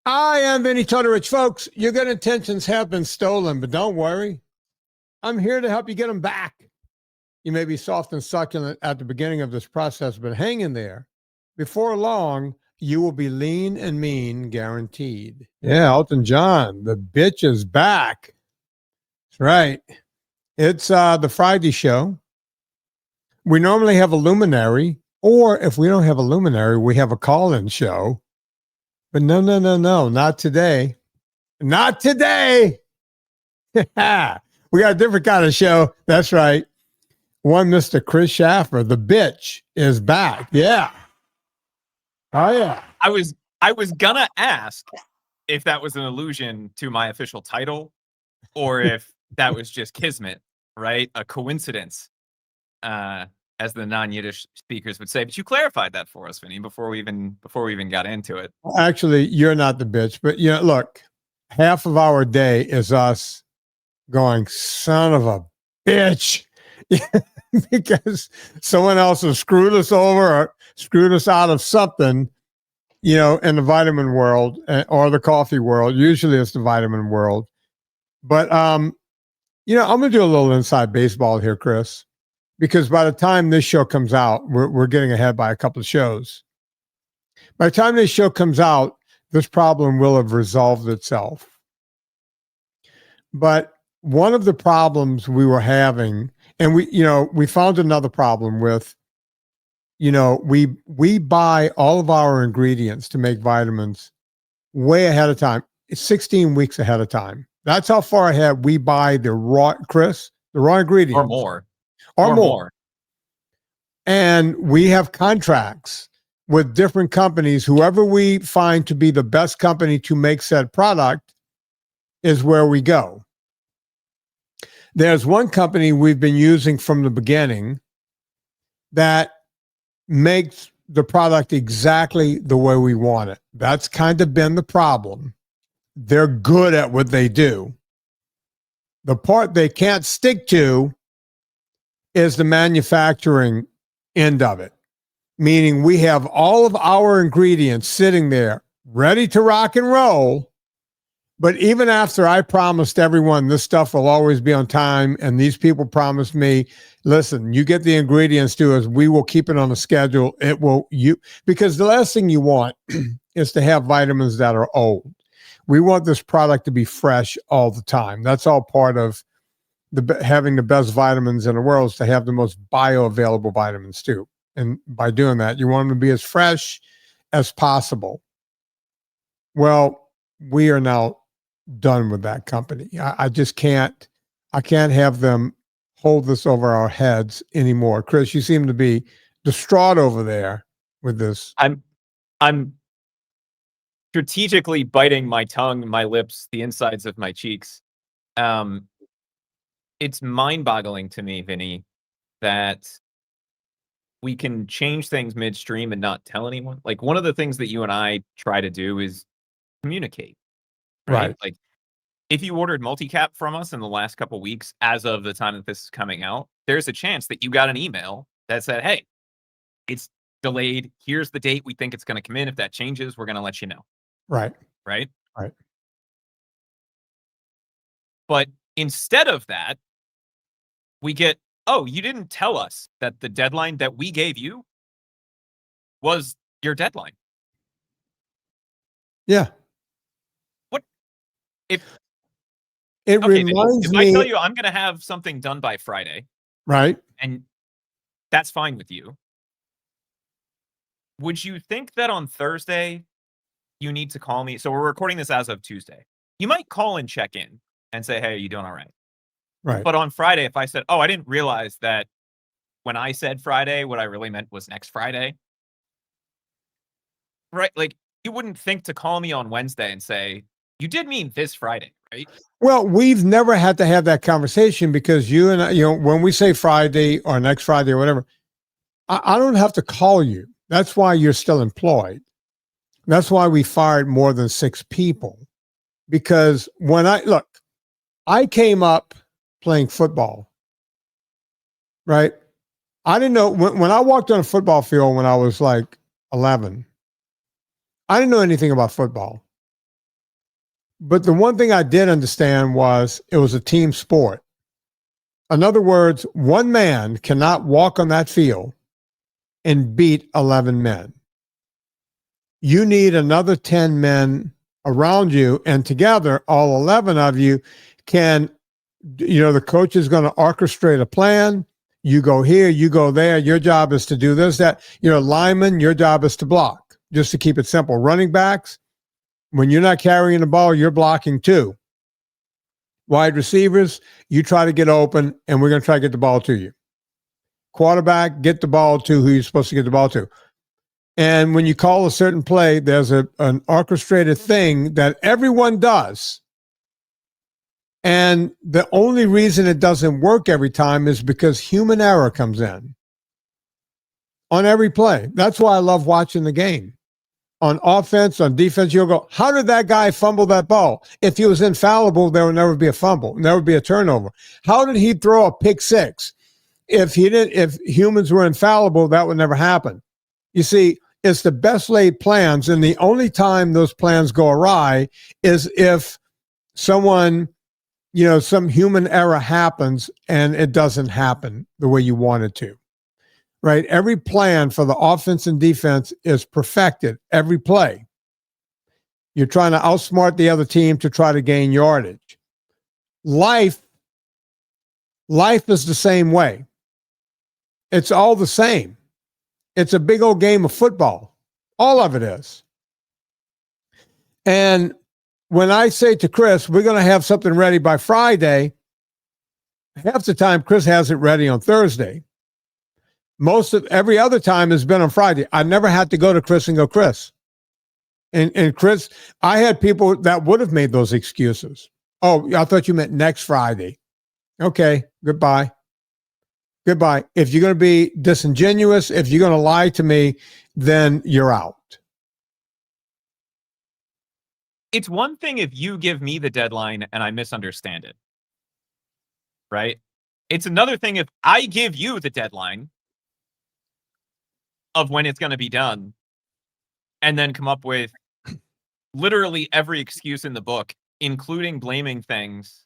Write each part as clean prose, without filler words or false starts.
I am Vinnie Tortorich. Folks, your good intentions have been stolen, but don't worry. I'm here to help you get them back. You may be soft and succulent at the beginning of this process, but hang in there. Before long, you will be lean and mean, guaranteed. Yeah, Elton John, the bitch is back. That's right. It's the Friday show. We normally have a luminary, or if we don't have a luminary, we have a call-in show. But no, not today. Not today. We got a different kind of show. That's right. One Mr. Chris Shaffer, the bitch, is back. Yeah. Oh, yeah. I was gonna ask if that was an allusion to my official title or if that was just kismet, right? A coincidence, as the non-Yiddish speakers would say. But you clarified that for us, Vinny, before we even got into it. Actually, you're not the bitch, but look, half of our day is us going, son of a bitch, because someone else has screwed us over or screwed us out of something, in the vitamin world or the coffee world. Usually it's the vitamin world. But, I'm going to do a little inside baseball here, Chris, because by the time this show comes out, we're getting ahead by a couple of shows. By the time this show comes out, this problem will have resolved itself. But one of the problems we were having, and we found another problem with, we buy all of our ingredients to make vitamins way ahead of time. It's 16 weeks ahead of time. That's how far ahead we buy the raw ingredients. Or more. And we have contracts with different companies. Whoever we find to be the best company to make said product is where we go. There's one company we've been using from the beginning that makes the product exactly the way we want it. That's kind of been the problem. They're good at what they do. The part they can't stick to is the manufacturing end of it. Meaning we have all of our ingredients sitting there ready to rock and roll. But even after I promised everyone this stuff will always be on time, and these people promised me, listen, you get the ingredients to us, we will keep it on the schedule. Because the last thing you want is to have vitamins that are old. We want this product to be fresh all the time. That's all part of having the best vitamins in the world, is to have the most bioavailable vitamins too. And by doing that, you want them to be as fresh as possible. Well, we are now done with that company. I just can't have them hold this over our heads anymore. Chris, you seem to be distraught over there with this. I'm strategically biting my tongue, my lips, the insides of my cheeks. It's mind-boggling to me, Vinny, that we can change things midstream and not tell anyone. Like, one of the things that you and I try to do is communicate. Right? Like, if you ordered multi-cap from us in the last couple weeks, as of the time that this is coming out, there's a chance that you got an email that said, hey, it's delayed. Here's the date we think it's going to come in. If that changes, we're going to let you know. Right. But instead of that, we get, oh, you didn't tell us that the deadline that we gave you was your deadline. Yeah. What if it reminds me? If I tell you I'm going to have something done by Friday, right, and that's fine with you, would you think that on Thursday you need to call me? So we're recording this as of Tuesday. You might call and check in and say, hey, are you doing all right? Right. But on Friday, if I said, oh, I didn't realize that when I said Friday, what I really meant was next Friday. Right? Like, you wouldn't think to call me on Wednesday and say, you did mean this Friday, right? Well, we've never had to have that conversation, because you and I, when we say Friday or next Friday or whatever, I don't have to call you. That's why you're still employed. That's why we fired more than 6 people. Because when I came up playing football, right? I didn't know, when I walked on a football field when I was like 11, I didn't know anything about football. But the one thing I did understand was it was a team sport. In other words, one man cannot walk on that field and beat 11 men. You need another 10 men around you, and together, all 11 of you can, the coach is going to orchestrate a plan. You go here, you go there. Your job is to do this, that. Lineman, your job is to block, just to keep it simple. Running backs, when you're not carrying the ball, you're blocking too. Wide receivers, you try to get open, and we're going to try to get the ball to you. Quarterback, get the ball to who you're supposed to get the ball to. And when you call a certain play, there's an orchestrated thing that everyone does. And the only reason it doesn't work every time is because human error comes in on every play. That's why I love watching the game. On offense, on defense, you'll go, how did that guy fumble that ball? If he was infallible, there would never be a fumble, never be a turnover. How did he throw a pick six? If humans were infallible, that would never happen. You see, it's the best laid plans, and the only time those plans go awry is if someone, some human error happens and it doesn't happen the way you want it to, right? Every plan for the offense and defense is perfected every play. You're trying to outsmart the other team to try to gain yardage. Life is the same way. It's all the same. It's a big old game of football. All of it is. And when I say to Chris, we're going to have something ready by Friday, half the time Chris has it ready on Thursday. Most of every other time has been on Friday. I never had to go to Chris and go, Chris. And Chris, I had people that would have made those excuses. Oh, I thought you meant next Friday. Okay, goodbye. Goodbye. If you're going to be disingenuous, if you're going to lie to me, then you're out. It's one thing if you give me the deadline and I misunderstand it, right? It's another thing if I give you the deadline of when it's going to be done and then come up with literally every excuse in the book, including blaming things,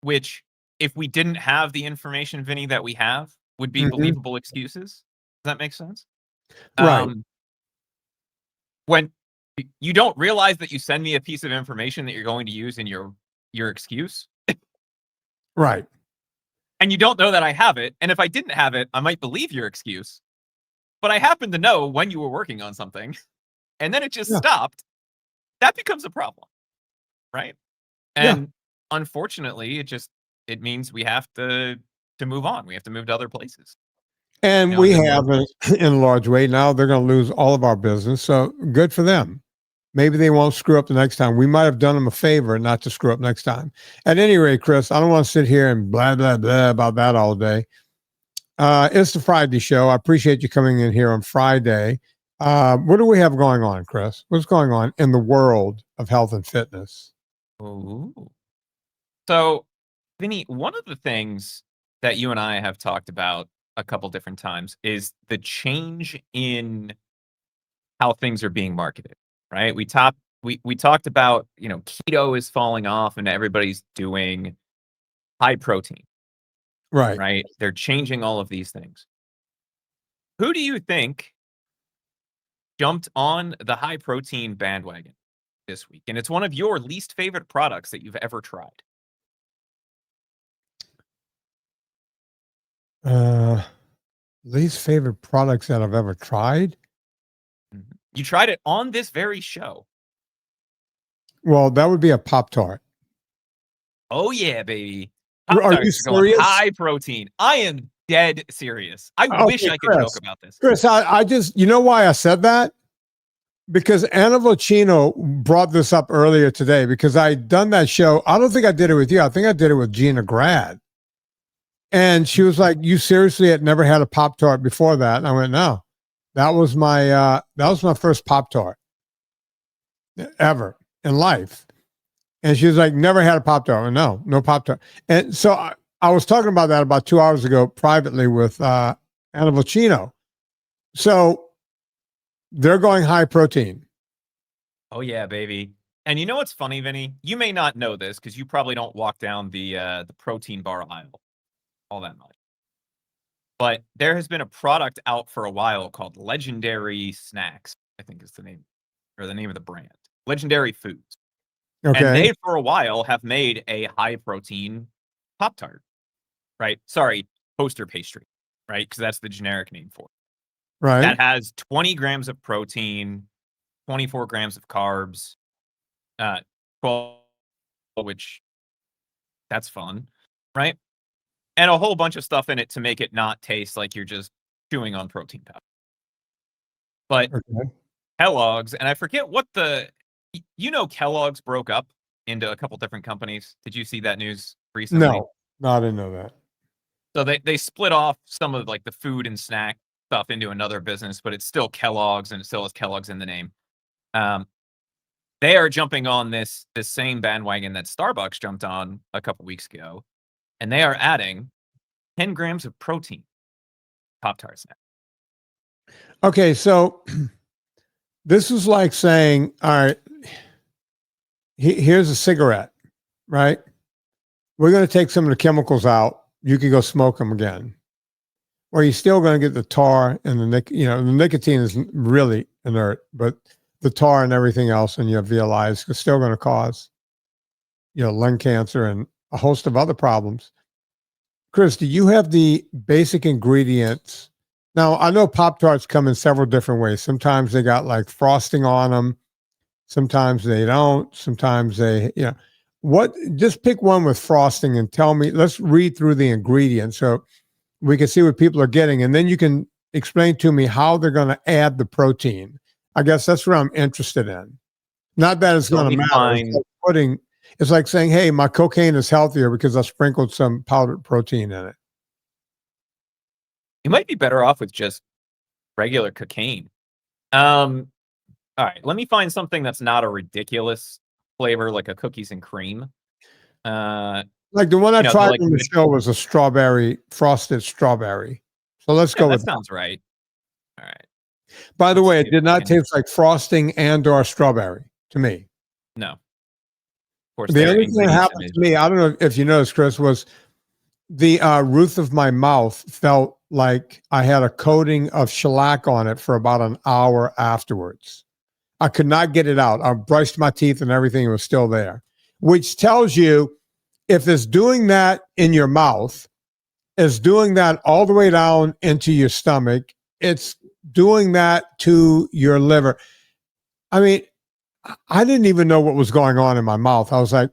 which if we didn't have the information, Vinny, that we have, would be believable excuses. Does that make sense? Right. When you don't realize that you send me a piece of information that you're going to use in your excuse. Right. And you don't know that I have it. And if I didn't have it, I might believe your excuse. But I happen to know when you were working on something and then it just stopped. That becomes a problem. Right. And unfortunately, it means we have to move on. We have to move to other places. And we have in a large way. Now they're going to lose all of our business. So good for them. Maybe they won't screw up the next time. We might have done them a favor not to screw up next time. At any rate, Chris, I don't want to sit here and blah, blah, blah about that all day. It's the Friday show. I appreciate you coming in here on Friday. What do we have going on, Chris? What's going on in the world of health and fitness? Ooh. So, Vinny, one of the things that you and I have talked about a couple different times is the change in how things are being marketed, right? We talked about, keto is falling off and everybody's doing high protein. Right? They're changing all of these things. Who do you think jumped on the high protein bandwagon this week? And it's one of your least favorite products that you've ever tried. Least favorite products that I've ever tried? You tried it on this very show. Well, that would be a Pop-Tart. Oh, yeah, baby. Are you serious? High protein. I am dead serious. I wish I could joke about this. Chris, I just, you know why I said that? Because Anna Vocino brought this up earlier today because I'd done that show. I don't think I did it with you. I think I did it with Gina Grad. And she was like, you seriously had never had a Pop-Tart before that? And I went, no. That was my first Pop-Tart ever in life. And she was like, never had a Pop-Tart. I went, no Pop-Tart. And so I was talking about that about 2 hours ago privately with Anna Vocino. So they're going high protein. Oh, yeah, baby. And you know what's funny, Vinny? You may not know this because you probably don't walk down the protein bar aisle all that much. But there has been a product out for a while called Legendary Snacks, I think is the name, or the name of the brand. Legendary Foods. And Okay. they, for a while, have made a high-protein Pop-Tart, right? Sorry, toaster pastry, right? Because that's the generic name for it. Right. That has 20 grams of protein, 24 grams of carbs, 12, which that's fun, right? And a whole bunch of stuff in it to make it not taste like you're just chewing on protein powder. But Okay. Kellogg's, and I forget what Kellogg's broke up into a couple different companies. Did you see that news recently? No, I didn't know that. So they split off some of like the food and snack stuff into another business, but it's still Kellogg's and it still has Kellogg's in the name. They are jumping on this same bandwagon that Starbucks jumped on a couple weeks ago, and they are adding 10 grams of protein Pop-Tarts now. Okay, so this is like saying, all right, here's a cigarette, right? We're going to take some of the chemicals out. You can go smoke them again. Or you're still going to get the tar and the nicotine is really inert, but the tar and everything else in your VLIs is still going to cause, lung cancer and a host of other problems. Chris, do you have the basic ingredients? Now, I know Pop-Tarts come in several different ways. Sometimes they got like frosting on them. Sometimes they don't. Sometimes just pick one with frosting and tell me, let's read through the ingredients so we can see what people are getting. And then you can explain to me how they're going to add the protein. I guess that's what I'm interested in. Not that it's going to matter. It's like saying, hey, my cocaine is healthier because I sprinkled some powdered protein in it. You might be better off with just regular cocaine. All right, let me find something that's not a ridiculous flavor like a cookies and cream. Like the one I tried on the show was a frosted strawberry. So let's go with that. That sounds right. All right. By the way, it did not taste like frosting and or strawberry to me. No. Of course, the only thing that happened to me, I don't know if you noticed, Chris, was the roof of my mouth felt like I had a coating of shellac on it for about an hour afterwards. I could not get it out. I brushed my teeth and everything was still there, which tells you if it's doing that in your mouth, it's doing that all the way down into your stomach. It's doing that to your liver. I mean, I didn't even know what was going on in my mouth. I was like,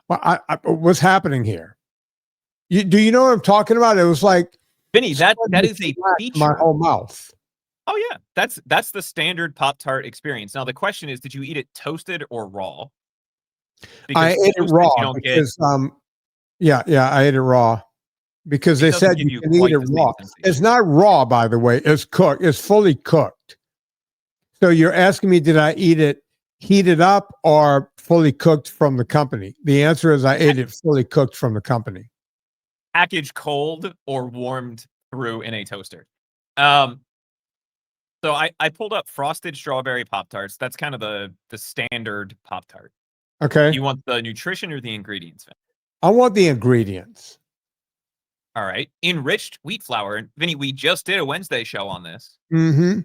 well, what's happening here? Do you know what I'm talking about? It was like, Vinny, that is a feature. My whole mouth. Oh yeah, that's the standard Pop-Tart experience. Now the question is, did you eat it toasted or raw? Because I ate it raw because I ate it raw because they said you can eat it raw. It's not raw, by the way. It's cooked. It's fully cooked. So you're asking me, did I eat it heated up or fully cooked from the company? The answer is I ate it fully cooked from the company. Packaged cold or warmed through in a toaster. So I pulled up frosted strawberry Pop-Tarts. That's kind of the standard Pop-Tart. Okay. Do you want the nutrition or the ingredients? I want the ingredients. All right. Enriched wheat flour. Vinny, we just did a Wednesday show on this. Mm-hmm.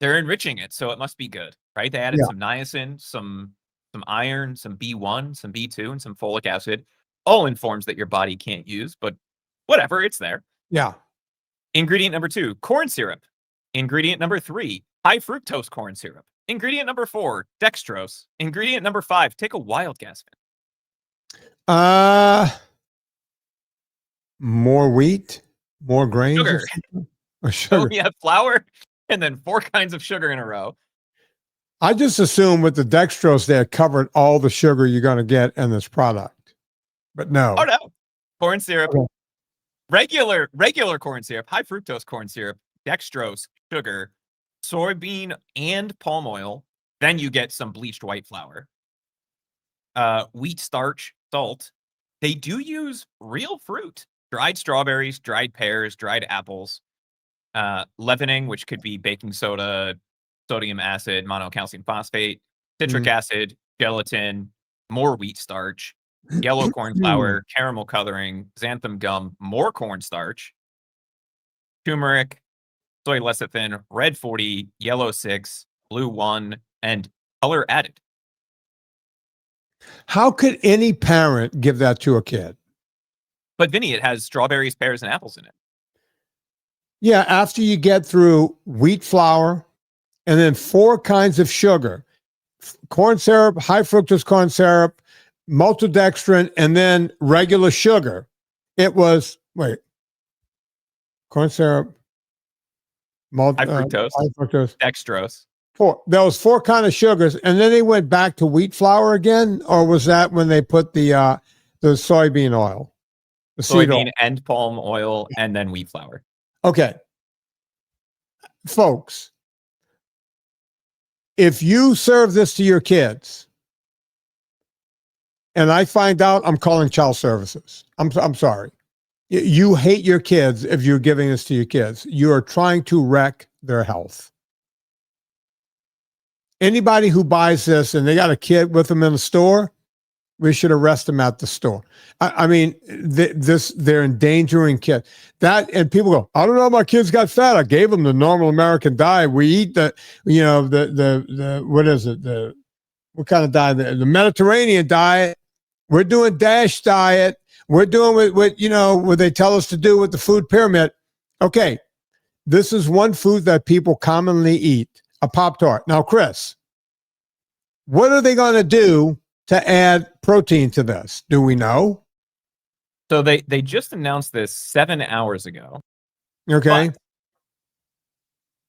They're enriching it, so it must be good, right? They added some niacin, some iron, some B1, some B2, and some folic acid, all in forms that your body can't use, but whatever, it's there. Yeah. Ingredient number 2, corn syrup. Ingredient number 3, high fructose corn syrup. Ingredient number 4, dextrose. Ingredient number 5, take a wild guess. More wheat, more grains. Sugar. Or sugar. So we have flour and then 4 kinds of sugar in a row. I just assume with the dextrose they covered all the sugar you're going to get in this product, but no. Oh no, corn syrup, regular corn syrup, high fructose corn syrup, dextrose, sugar, soybean and palm oil. Then you get some bleached white flour, wheat starch, salt. They do use real fruit, dried strawberries, dried pears, dried apples, leavening, which could be baking soda, sodium acid, monocalcium phosphate, citric acid, gelatin, more wheat starch, yellow corn flour, caramel coloring, xanthan gum, more cornstarch, turmeric, soy lecithin, red 40, yellow 6, blue 1, and color added. How could any parent give that to a kid? But Vinny, it has strawberries, pears, and apples in it. Yeah, after you get through wheat flour and then 4 kinds of sugar, corn syrup, high fructose corn syrup, maltodextrin, and then regular sugar. It was, corn syrup, High fructose, dextrose. 4. There was 4 kind of sugars, and then they went back to wheat flour again, or was that when they put the soybean oil? The seed oil? Soybean and palm oil, and then wheat flour. Okay. Folks, if you serve this to your kids, and I find out, I'm calling child services. I'm sorry. You hate your kids if you're giving this to your kids. You are trying to wreck their health. Anybody who buys this and they got a kid with them in the store, we should arrest them at the store. I mean, they're endangering kids. And people go, I don't know, my kids got fat. I gave them the normal American diet. We eat the what is it? What kind of diet? The Mediterranean diet. We're doing DASH diet. We're doing what they tell us to do with the food pyramid. Okay. This is one food that people commonly eat, a Pop-Tart. Now, Chris, what are they going to do to add protein to this? Do we know? So they just announced this 7 hours ago. Okay. But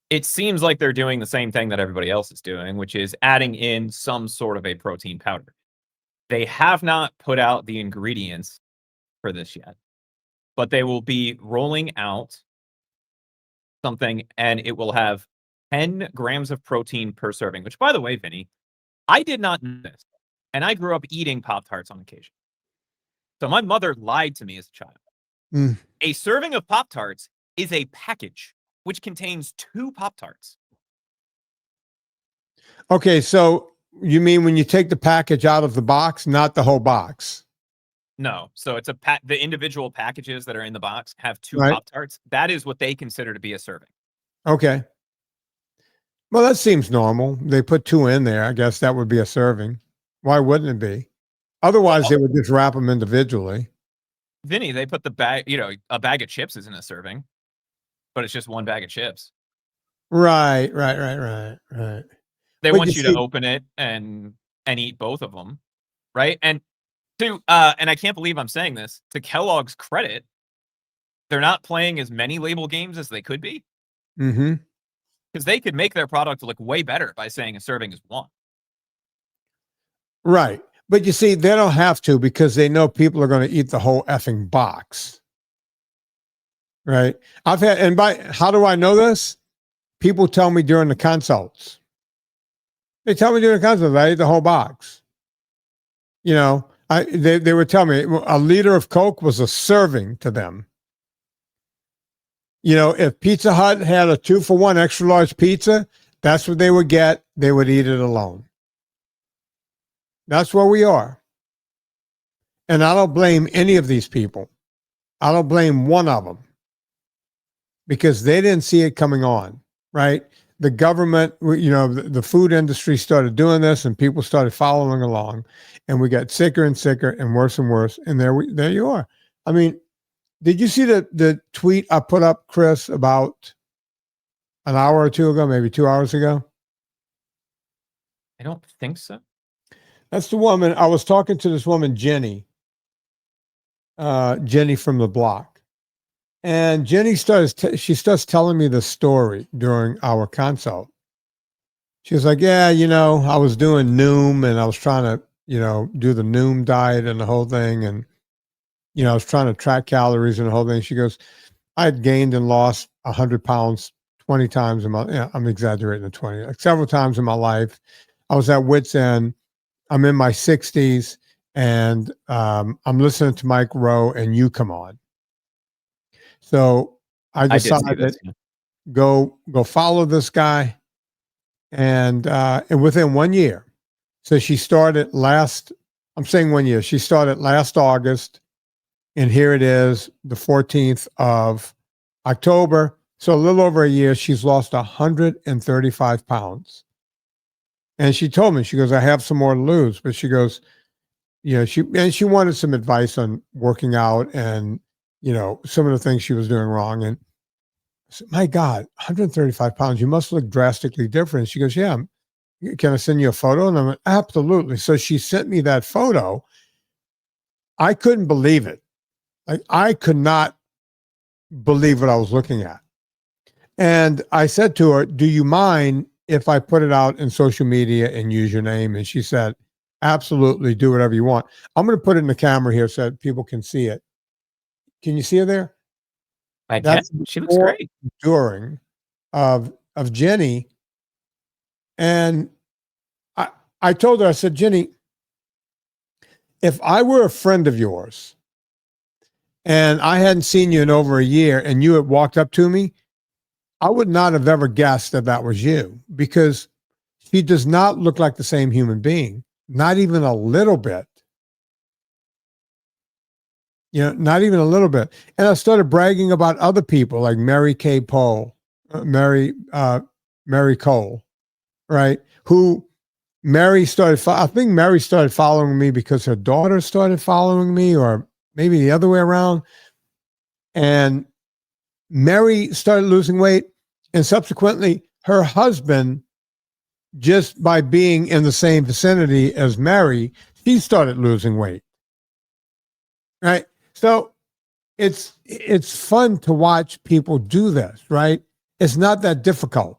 it seems like they're doing the same thing that everybody else is doing, which is adding in some sort of a protein powder. They have not put out the ingredients for this yet, but they will be rolling out something, and it will have 10 grams of protein per serving, which, by the way, Vinny, I did not know this. And I grew up eating Pop-Tarts on occasion. So my mother lied to me as a child. A serving of Pop-Tarts is a package which contains 2 Pop-Tarts. Okay, so you mean when you take the package out of the box, not the whole box? No. So it's the individual packages that are in the box have 2 Right. Pop-Tarts. That is what they consider to be a serving. Okay. Well, that seems normal. They put 2 in there. I guess that would be a serving. Why wouldn't it be? Otherwise, they would just wrap them individually. Vinny, they put the bag, a bag of chips isn't a serving, but it's just 1 bag of chips. Right. They want you to open it and eat both of them, right? And I can't believe I'm saying this, to Kellogg's credit, they're not playing as many label games as they could be. Mm-hmm. Because they could make their product look way better by saying a serving is 1. Right. But you see, they don't have to because they know people are going to eat the whole effing box. Right. How do I know this? People tell me during the consults. They tell me during the consults, I ate the whole box. They would tell me a liter of Coke was a serving to them. If Pizza Hut had a 2-for-1 extra large pizza, that's what they would get. They would eat it alone. That's where we are. And I don't blame any of these people. I don't blame one of them because they didn't see it coming on, right? The government, the food industry started doing this and people started following along and we got sicker and sicker and worse. And there you are. I mean, did you see the tweet I put up, Chris, about an hour or 2 ago, maybe 2 hours ago? I don't think so. That's the woman. I was talking to this woman, Jenny from the block. And Jenny starts telling me the story during our consult. She was like, yeah, I was doing Noom and I was trying to, do the Noom diet and the whole thing. And, I was trying to track calories and the whole thing. She goes, I had gained and lost 100 pounds 20 times I'm exaggerating the 20, like several times in my life. I was at wit's end. I'm in my 60s and I'm listening to Mike Rowe and you come on. So I decided go follow this guy. And within 1 year, So she started I'm saying 1 year. She started last August, and here it is, the 14th of October. So a little over a year, she's lost 135 pounds. And she told me, she goes, I have some more to lose. But she goes, she wanted some advice on working out and, some of the things she was doing wrong. And I said, my God, 135 pounds, you must look drastically different. She goes, yeah, can I send you a photo? And I'm like, absolutely. So she sent me that photo. I couldn't believe it. I could not believe what I was looking at. And I said to her, do you mind if I put it out in social media and use your name? And she said, absolutely, do whatever you want. I'm going to put it in the camera here so that people can see it. Can you see her there? I can. That's She looks great. during of Jenny. And I told her, I said, Jenny, if I were a friend of yours and I hadn't seen you in over a year and you had walked up to me, I would not have ever guessed that that was you, because she does not look like the same human being, not even a little bit. Not even a little bit. And I started bragging about other people like Mary Kay Poe, Mary Cole, right? Who I think Mary started following me because her daughter started following me, or maybe the other way around. And Mary started losing weight, and subsequently her husband, just by being in the same vicinity as Mary, he started losing weight. Right? So it's fun to watch people do this, right? It's not that difficult.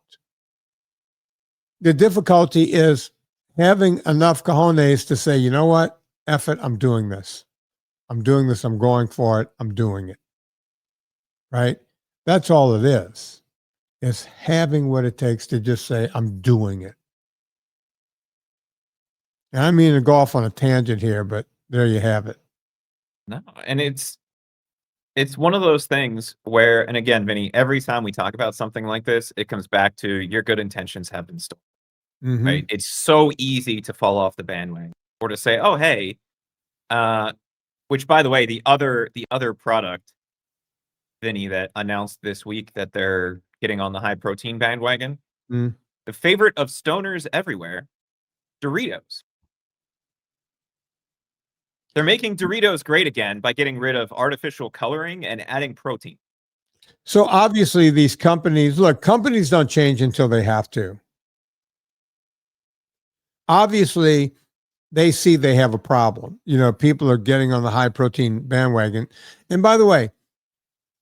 The difficulty is having enough cojones to say, you know what? Eff it, I'm doing this. I'm doing this. I'm going for it. I'm doing it. Right? That's all it is. It's having what it takes to just say, I'm doing it. And I mean to go off on a tangent here, but there you have it. No, and it's one of those things where, and again, Vinny, every time we talk about something like this, it comes back to your good intentions have been stolen. Mm-hmm. Right? It's so easy to fall off the bandwagon or to say, "Oh, hey," which, by the way, the other product, Vinny, that announced this week that they're getting on the high protein bandwagon, the favorite of stoners everywhere, Doritos. They're making Doritos great again by getting rid of artificial coloring and adding protein. So obviously these companies don't change until they have to. Obviously, they see they have a problem. People are getting on the high protein bandwagon. And by the way,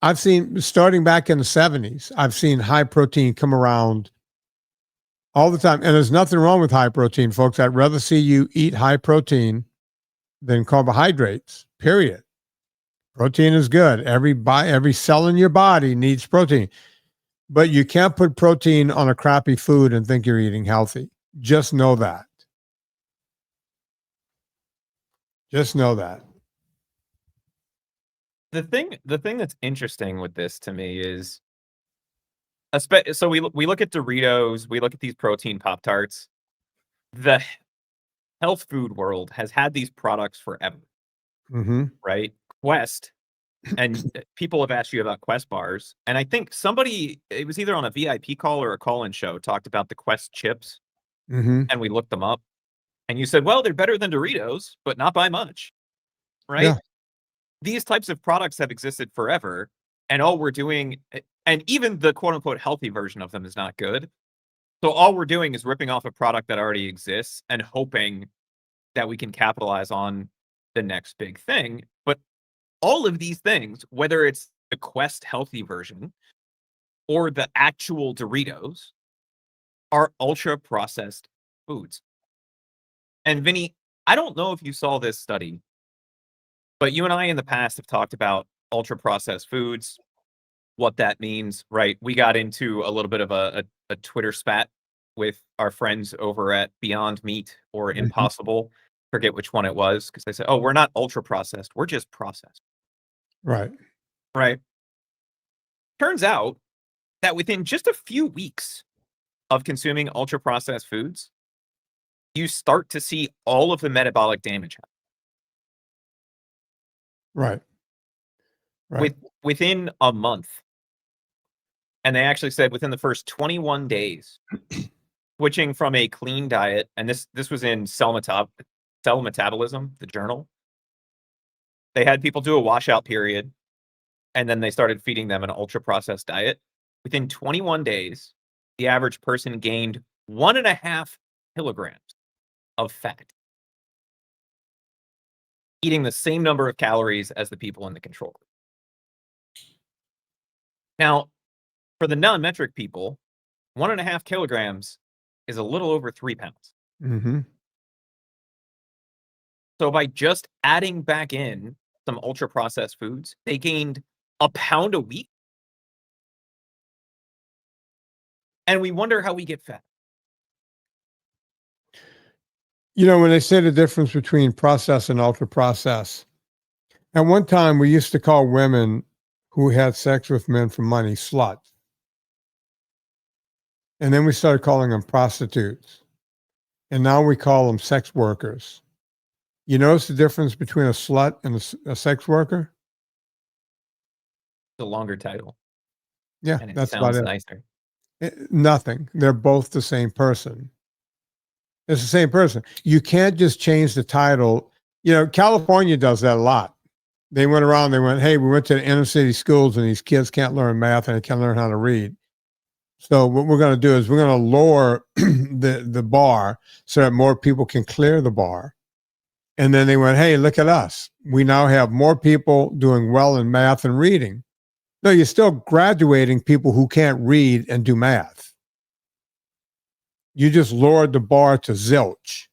I've seen, starting back in the 70s, I've seen high protein come around all the time. And there's nothing wrong with high protein, folks. I'd rather see you eat high protein than carbohydrates, period. Protein is good. Every cell in your body needs protein. But you can't put protein on a crappy food and think you're eating healthy. Just know that. Just know that. The thing that's interesting with this to me is, so we look at Doritos, we look at these protein Pop-Tarts. The health food world has had these products forever, right? Quest, and people have asked you about Quest bars, and I think somebody, it was either on a VIP call or a call-in show, talked about the Quest chips, and we looked them up, and you said, well, they're better than Doritos, but not by much, right? Yeah. These types of products have existed forever, and all we're doing, and even the quote-unquote healthy version of them is not good. So all we're doing is ripping off a product that already exists and hoping that we can capitalize on the next big thing. But all of these things, whether it's the Quest healthy version or the actual Doritos, are ultra processed foods. And Vinny, I don't know if you saw this study, but you and I in the past have talked about ultra processed foods, what that means, right? We got into a little bit of a Twitter spat with our friends over at Beyond Meat or Impossible. Forget which one it was, because they said, oh, we're not ultra processed, we're just processed. Right. Right. Turns out that within just a few weeks of consuming ultra processed foods, you start to see all of the metabolic damage happen. Right. Right. Within a month. And they actually said within the first 21 days, switching from a clean diet, and this was in Cell Metabolism, the journal. They had people do a washout period, and then they started feeding them an ultra-processed diet. Within 21 days, the average person gained 1.5 kilograms of fat, eating the same number of calories as the people in the control group. Now, for the non-metric people, 1.5 kilograms is a little over 3 pounds. Mm-hmm. So by just adding back in some ultra-processed foods, they gained 1 pound a week. And we wonder how we get fat. You know, when they say the difference between processed and ultra processed, at one time we used to call women who had sex with men for money sluts. And then we started calling them prostitutes. And now we call them sex workers. You notice the difference between a slut and a sex worker? It's a longer title. Yeah, And it that's sounds about it. nicer. Nothing. They're both the same person. It's the same person. You can't just change the title. You know, California does that a lot. They went around, they went, hey, we went to the inner city schools and these kids can't learn math and they can't learn how to read. So what we're going to do is we're going to lower the bar so that more people can clear the bar. And then they went, hey, look at us. We now have more people doing well in math and reading. No, you're still graduating people who can't read and do math. You just lowered the bar to zilch.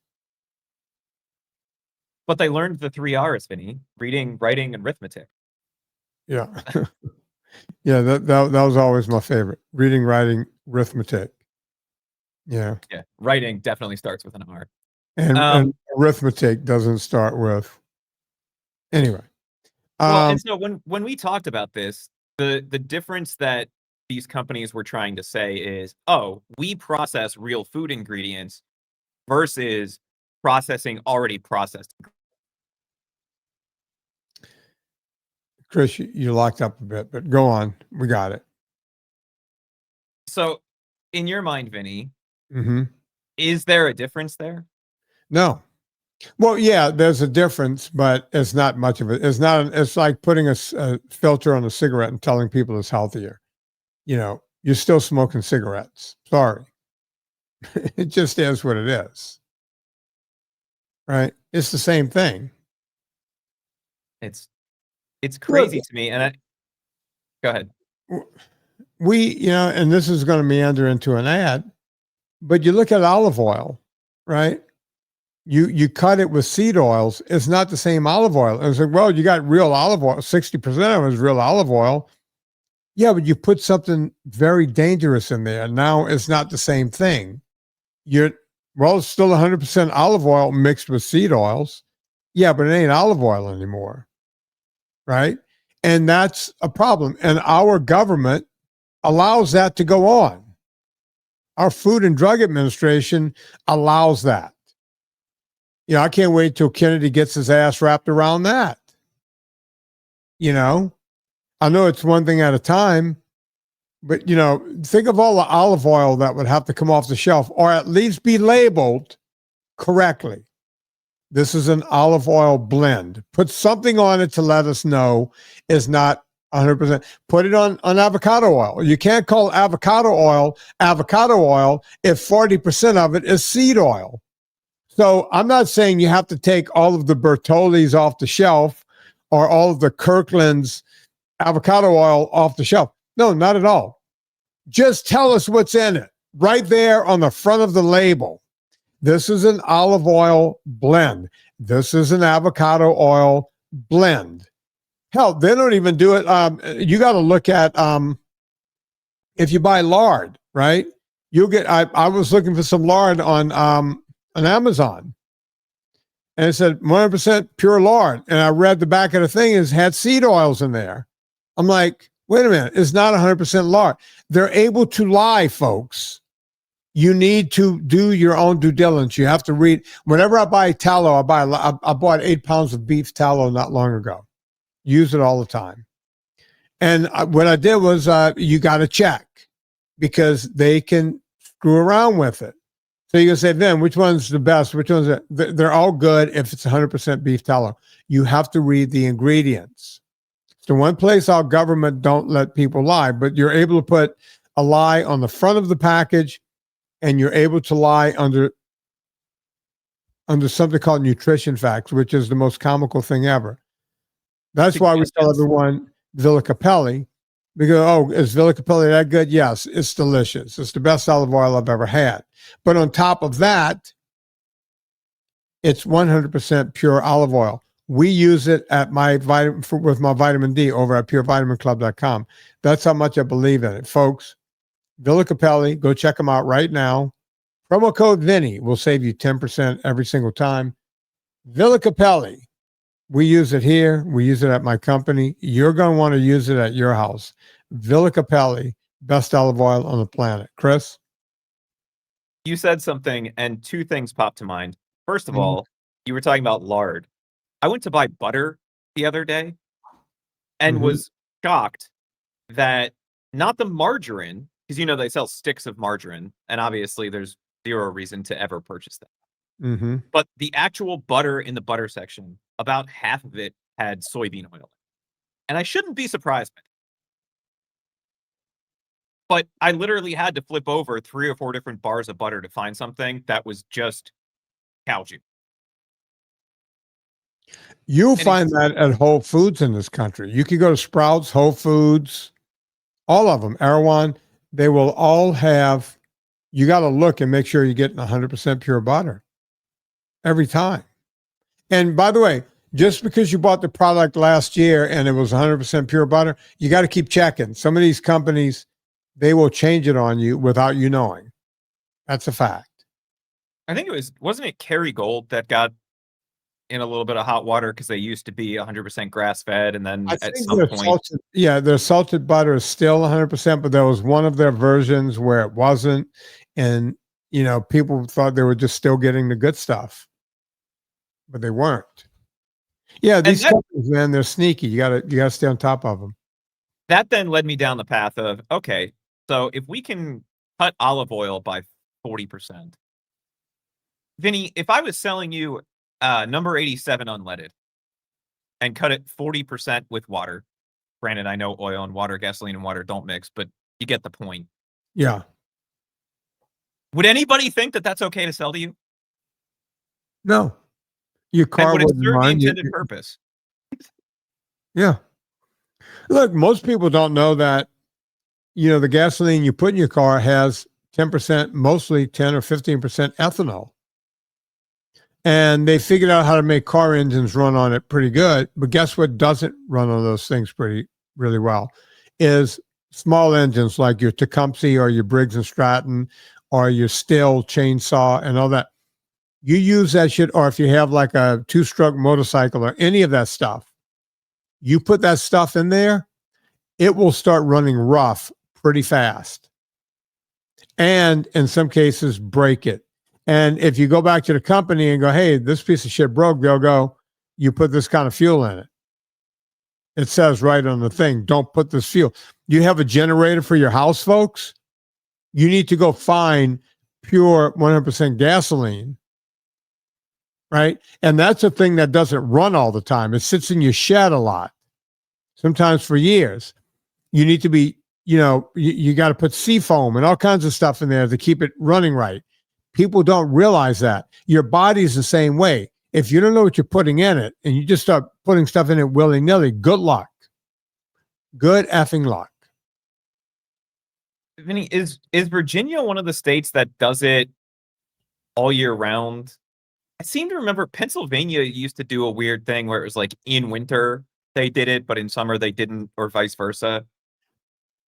But they learned the 3 R's, Vinny: reading, writing, and arithmetic. Yeah. Yeah, that was always my favorite. Reading, writing, arithmetic. Yeah. Yeah, writing definitely starts with an R. And arithmetic doesn't start with. Anyway. Well, and so when we talked about this, the difference that these companies were trying to say is, oh, we process real food ingredients versus processing already processed. Chris, you locked up a bit, but go on. We got it. So in your mind, Vinny, Mm-hmm. is there a difference there? No. Well, yeah, there's a difference, but it's not much of it. It's not. It's like putting a filter on a cigarette and telling people it's healthier. You know, you're still smoking cigarettes. Sorry. It just is what it is. Right? It's the same thing. It's crazy to me. And go ahead. And this is going to meander into an ad, but you look at olive oil, right? You cut it with seed oils. It's not the same olive oil. And it's like, well, you got real olive oil. 60% of it is real olive oil. Yeah, but you put something very dangerous in there. Now it's not the same thing. It's still 100% olive oil mixed with seed oils. Yeah, but it ain't olive oil anymore. Right? And that's a problem. And our government allows that to go on. Our Food and Drug Administration allows that. You know, I can't wait till Kennedy gets his ass wrapped around that. You know, I know it's one thing at a time, but, you know, think of all the olive oil that would have to come off the shelf or at least be labeled correctly. This is an olive oil blend. Put something on it to let us know it's not 100%. Put it on avocado oil. You can't call avocado oil if 40% of it is seed oil. So I'm not saying you have to take all of the Bertolli's off the shelf or all of the Kirkland's avocado oil off the shelf. No, not at all. Just tell us what's in it right there on the front of the label. This is an olive oil blend. This is an avocado oil blend. Hell, they don't even do it. You got to look at if you buy lard, right? You'll get. I was looking for some lard on Amazon, and it said 100% pure lard. And I read the back of the thing is had seed oils in there. I'm like, wait a minute, it's not 100% lard. They're able to lie, folks. You need to do your own due diligence. You have to read. Whenever I buy tallow, I bought 8 pounds of beef tallow not long ago. Use it all the time. And what I did was you got to check because they can screw around with it. So you can say, Vin, which one's the best? Which one's they're all good if it's 100% beef tallow. You have to read the ingredients. It's the one place our government don't let people lie, but you're able to put a lie on the front of the package, and you're able to lie under something called nutrition facts, which is the most comical thing ever. That's why we tell everyone Villa Capelli. We go, oh, is Villa Capelli that good? Yes, it's delicious. It's the best olive oil I've ever had. But on top of that, it's 100% pure olive oil. We use it at with my vitamin D over at purevitaminclub.com. That's how much I believe in it, folks. Villa Capelli, go check them out right now. Promo code Vinny will save you 10% every single time. Villa Capelli, we use it here. We use it at my company. You're going to want to use it at your house. Villa Capelli, best olive oil on the planet. Chris? You said something, and 2 things popped to mind. First of all, you were talking about lard. I went to buy butter the other day and was shocked that not the margarine, because they sell sticks of margarine, and obviously there's 0 reason to ever purchase that. But the actual butter in the butter section, about half of it had soybean oil. And I shouldn't be surprised by that. But I literally had to flip over 3 or 4 different bars of butter to find something that was just cow juice. You'll find that at Whole Foods in this country. You can go to Sprouts, Whole Foods, all of them, Erewhon. They will all have, you got to look and make sure you're getting 100% pure butter every time. And by the way, just because you bought the product last year and it was 100% pure butter, you got to keep checking. Some of these companies, they will change it on you without you knowing. That's a fact. I think wasn't it Kerrygold that got in a little bit of hot water because they used to be 100% grass-fed, and then at some point... their salted butter is still 100%, but there was one of their versions where it wasn't, and, people thought they were just still getting the good stuff, but they weren't. Yeah, these companies, man, they're sneaky. You gotta stay on top of them. That then led me down the path of, okay, so if we can cut olive oil by 40%, Vinny, if I was selling you number 87 unleaded and cut it 40% with water, granted, I know oil and water, gasoline and water don't mix, but you get the point. Yeah. Would anybody think that that's okay to sell to you? No. Your car would it wouldn't serve the mind. intended purpose? Yeah. Look, most people don't know that, the gasoline you put in your car has 10%, mostly 10 or 15% ethanol. And they figured out how to make car engines run on it pretty good. But guess what doesn't run on those things really well is small engines like your Tecumseh or your Briggs and Stratton or your Stihl chainsaw and all that. You use that shit, or if you have like a 2-stroke motorcycle or any of that stuff, you put that stuff in there, it will start running rough pretty fast. And in some cases, break it. And if you go back to the company and go, hey, this piece of shit broke, they'll go, you put this kind of fuel in it. It says right on the thing, don't put this fuel. You have a generator for your house, folks? You need to go find pure 100% gasoline, right? And that's a thing that doesn't run all the time. It sits in your shed a lot, sometimes for years. You need to be, you got to put seafoam and all kinds of stuff in there to keep it running right. People don't realize that. Your body's the same way. If you don't know what you're putting in it and you just start putting stuff in it willy-nilly, good luck. Good effing luck. Vinny, is Virginia one of the states that does it all year round? I seem to remember Pennsylvania used to do a weird thing where it was like in winter they did it, but in summer they didn't, or vice versa.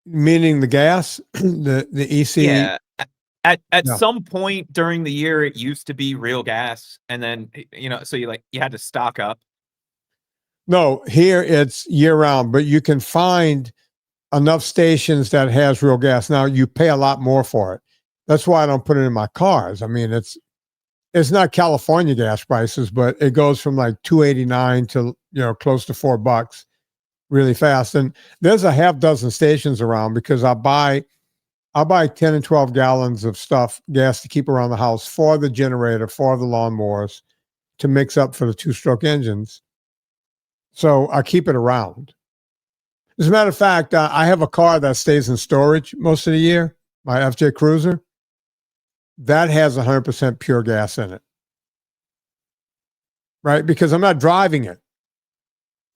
Meaning the gas, the EC? Yeah. At some point during the year, it used to be real gas, and then so you had to stock up. No, here it's year round, but you can find enough stations that has real gas. Now you pay a lot more for it. That's why I don't put it in my cars. I mean, it's not California gas prices, but it goes from like $2.89 to, close to $4 really fast. And there's a half dozen stations around because I'll buy 10 and 12 gallons of gas to keep around the house for the generator, for the lawnmowers, to mix up for the 2-stroke engines. So I keep it around. As a matter of fact, I have a car that stays in storage most of the year, my FJ Cruiser. That has 100% pure gas in it. Right? Because I'm not driving it.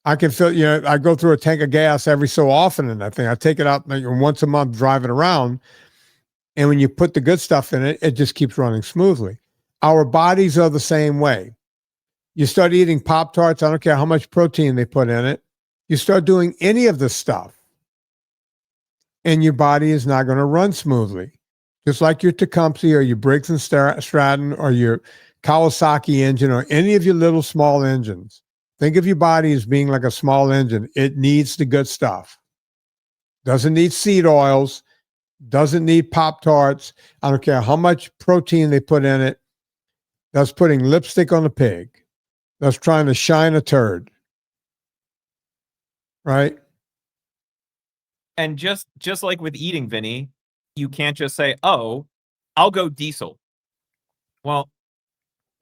I can fill, I go through a tank of gas every so often in that thing. I take it out like once a month, drive it around. And when you put the good stuff in it, it just keeps running smoothly. Our bodies are the same way. You start eating Pop-Tarts, I don't care how much protein they put in it. You start doing any of this stuff, and your body is not going to run smoothly. Just like your Tecumseh or your Briggs and Stratton or your Kawasaki engine or any of your little small engines. Think of your body as being like a small engine. It needs the good stuff. Doesn't need seed oils. Doesn't need Pop-Tarts. I don't care how much protein they put in it. That's putting lipstick on a pig. That's trying to shine a turd. Right? And just like with eating, Vinny, you can't just say, oh, I'll go diesel. Well,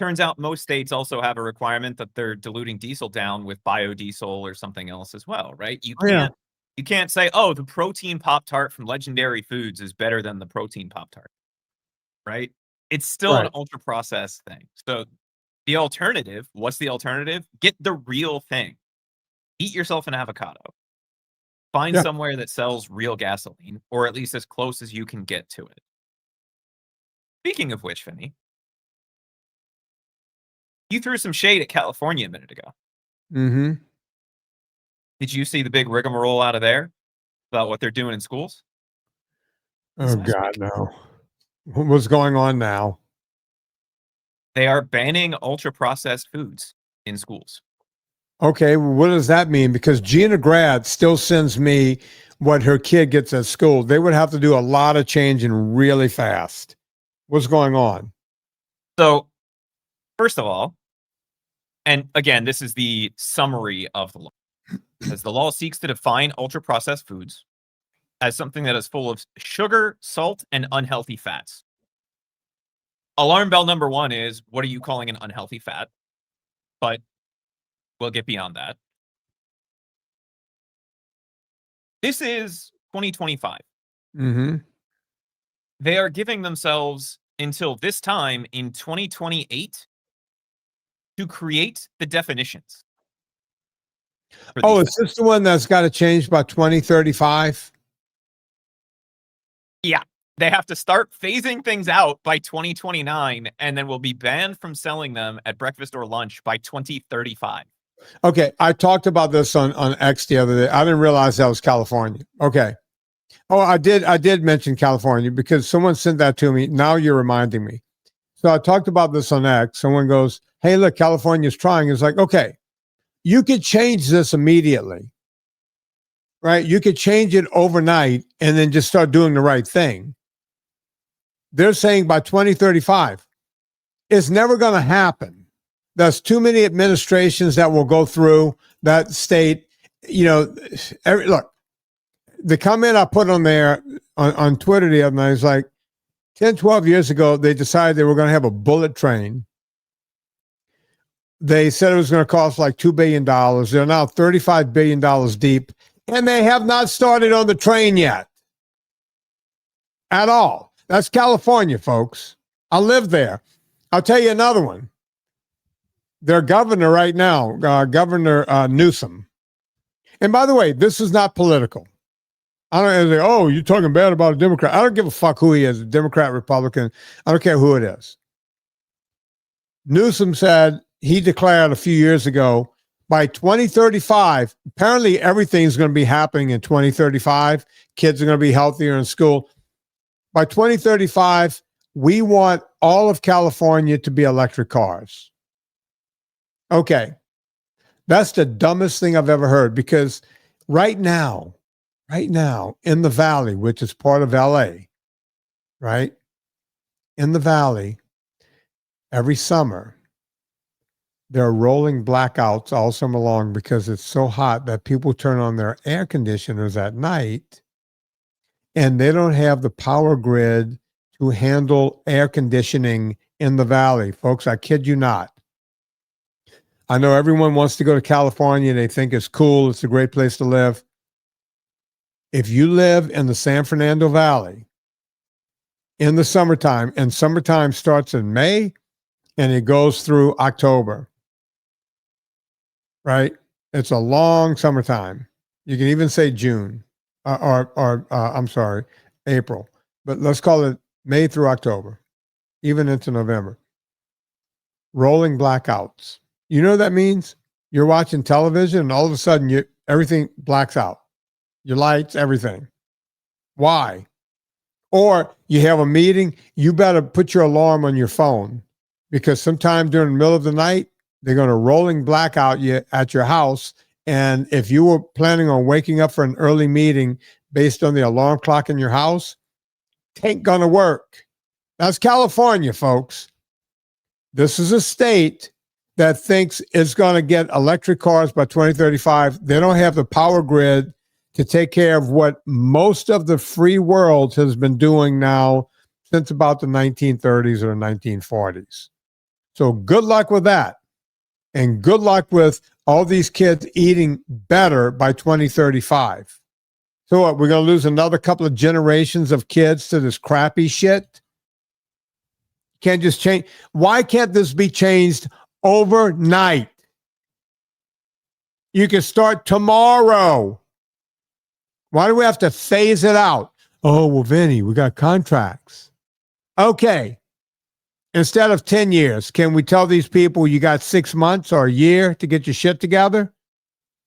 turns out most states also have a requirement that they're diluting diesel down with biodiesel or something else as well, right? You can't say, oh, the protein Pop-Tart from Legendary Foods is better than the protein Pop-Tart, right? It's still an ultra-processed thing. So the alternative, what's the alternative? Get the real thing. Eat yourself an avocado. Find somewhere that sells real gasoline, or at least as close as you can get to it. Speaking of which, Vinny, you threw some shade at California a minute ago. Mm-hmm. Did you see the big rigmarole out of there about what they're doing in schools? Oh, God, no. What's going on now? They are banning ultra-processed foods in schools. Okay, well, what does that mean? Because Gina Grad still sends me what her kid gets at school. They would have to do a lot of changing really fast. What's going on? So, first of all, and again, this is the summary of the law. As the law seeks to define ultra-processed foods as something that is full of sugar, salt, and unhealthy fats. Alarm bell number one is, what are you calling an unhealthy fat? But we'll get beyond that. This is 2025. Mm-hmm. They are giving themselves until this time in 2028 to create the definitions. Oh, is this the one that's got to change by 2035? Yeah. They have to start phasing things out by 2029, and then will be banned from selling them at breakfast or lunch by 2035. Okay, I talked about this on X the other day. I didn't realize that was California. Okay. Oh, I did mention California because someone sent that to me. Now you're reminding me. So I talked about this on X. Someone goes, hey, look, California's trying. It's like, okay, you could change this immediately, right? You could change it overnight and then just start doing the right thing. They're saying by 2035, it's never going to happen. There's too many administrations that will go through that state. Look, the comment I put on there on Twitter the other night is like 10, 12 years ago, they decided they were going to have a bullet train. They said it was going to cost like $2 billion. They're now $35 billion deep, and they have not started on the train yet at all. That's California, folks. I live there. I'll tell you another one. Their governor right now, Governor Newsom. And by the way, this is not political. I don't say, oh, you're talking bad about a Democrat. I don't give a fuck who he is, a Democrat, Republican. I don't care who it is. Newsom said, he declared a few years ago, by 2035, apparently everything's going to be happening in 2035. Kids are going to be healthier in school. By 2035, we want all of California to be electric cars. Okay. That's the dumbest thing I've ever heard, because right now in the Valley, which is part of LA, right? in the valley, every summer, there are rolling blackouts all summer long because it's so hot that people turn on their air conditioners at night and they don't have the power grid to handle air conditioning in the valley. Folks, I kid you not. I know everyone wants to go to California. They think it's cool. It's a great place to live. If you live in the San Fernando Valley in the summertime, and summertime starts in May and it goes through October, right? It's a long summertime. You can even say June or I'm sorry, April, but let's call it May through October, even into November. Rolling blackouts. You know what that means? You're watching television and all of a sudden everything blacks out. Your lights, everything. Why? Or you have a meeting, you better put your alarm on your phone because sometime during the middle of the night, they're going to rolling blackout you at your house. And if you were planning on waking up for an early meeting based on the alarm clock in your house, it ain't going to work. That's California, folks. This is a state that thinks it's going to get electric cars by 2035. They don't have the power grid to take care of what most of the free world has been doing now since about the 1930s or 1940s. So good luck with that. And good luck with all these kids eating better by 2035. So what, we're going to lose another couple of generations of kids to this crappy shit? Can't just change. Why can't this be changed overnight? You can start tomorrow. Why do we have to phase it out? Oh, well, Vinny, we got contracts. Okay. Instead of 10 years, can we tell these people you got 6 months or a year to get your shit together?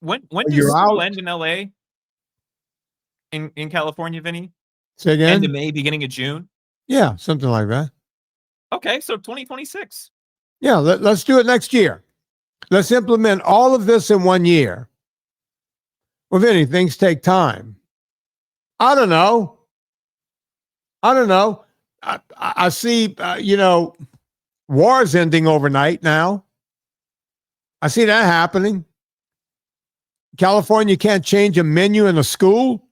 When does school end in LA? In California, Vinny? Say again? End of May, beginning of June? Yeah, something like that. Okay, so 2026. Yeah, let's do it next year. Let's implement all of this in 1 year. Well, Vinny, things take time. I don't know. I see, wars ending overnight now. I see that happening. California can't change a menu in a school?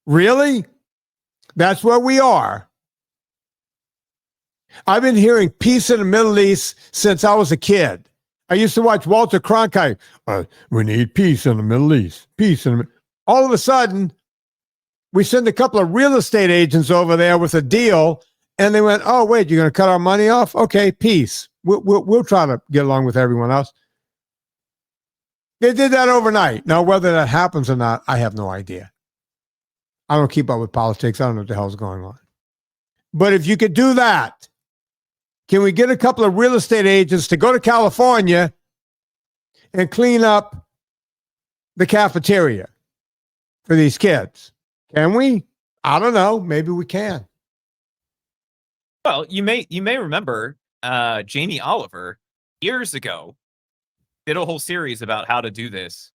Really? That's where we are. I've been hearing peace in the Middle East since I was a kid. I used to watch Walter Cronkite. We need peace in the Middle East. Peace in the All of a sudden, we send a couple of real estate agents over there with a deal, and they went, "Oh, wait, you're going to cut our money off? Okay, peace. We'll try to get along with everyone else." They did that overnight. Now, whether that happens or not, I have no idea. I don't keep up with politics. I don't know what the hell's going on. But if you could do that, can we get a couple of real estate agents to go to California and clean up the cafeteria for these kids? Can we? I don't know. Maybe we can. Well, you may remember Jamie Oliver years ago did a whole series about how to do this